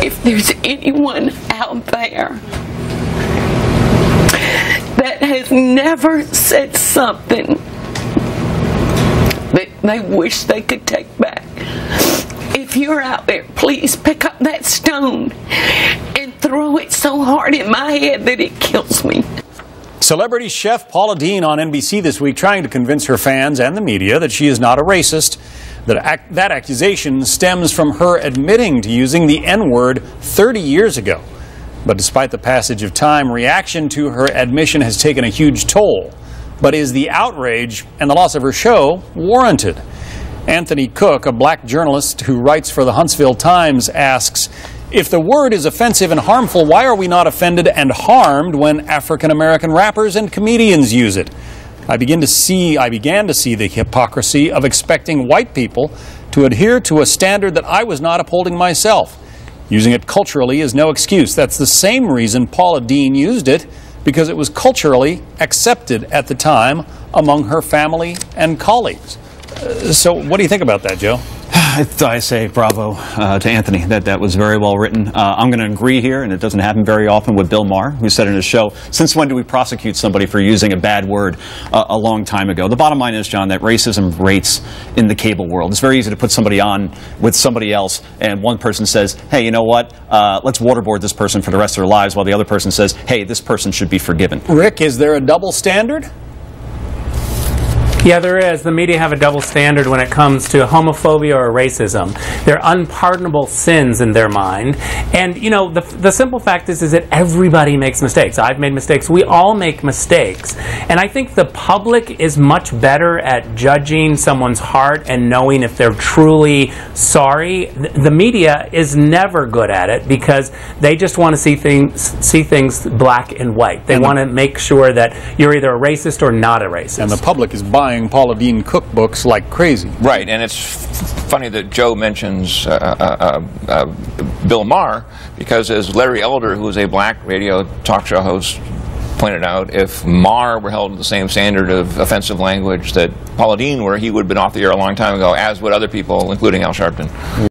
if there's anyone out there that has never said something that they wish they could take back, if you're out there, please pick up that stone and throw it so hard in my head that it kills me. Celebrity chef Paula Deen on NBC this week trying to convince her fans and the media that she is not a racist. That accusation stems from her admitting to using the N-word 30 years ago. But despite the passage of time, reaction to her admission has taken a huge toll. But is the outrage and the loss of her show warranted? Anthony Cook, a black journalist who writes for the Huntsville Times, asks, if the word is offensive and harmful, why are we not offended and harmed when African-American rappers and comedians use it? I began to see the hypocrisy of expecting white people to adhere to a standard that I was not upholding myself. Using it culturally is no excuse. That's the same reason Paula Deen used it, because it was culturally accepted at the time among her family and colleagues. So what do you think about that, Joe? I say bravo to Anthony. That was very well written. I'm going to agree here, and it doesn't happen very often, with Bill Maher, who said in his show, since when do we prosecute somebody for using a bad word a long time ago? The bottom line is, John, that racism rates in the cable world. It's very easy to put somebody on with somebody else, and one person says, hey, you know what, let's waterboard this person for the rest of their lives, while the other person says, hey, this person should be forgiven. Rick, is there a double standard? Yeah, there is. The media have a double standard when it comes to homophobia or racism. They're unpardonable sins in their mind. And, you know, the simple fact is that everybody makes mistakes. I've made mistakes. We all make mistakes. And I think the public is much better at judging someone's heart and knowing if they're truly sorry. The media is never good at it because they just want to see things black and white. They want to make sure that you're either a racist or not a racist. And the public is buying Paula Deen cookbooks like crazy. Right, and it's funny that Joe mentions Bill Maher, because as Larry Elder, who is a black radio talk show host, pointed out, if Maher were held to the same standard of offensive language that Paula Deen were, he would have been off the air a long time ago, as would other people, including Al Sharpton.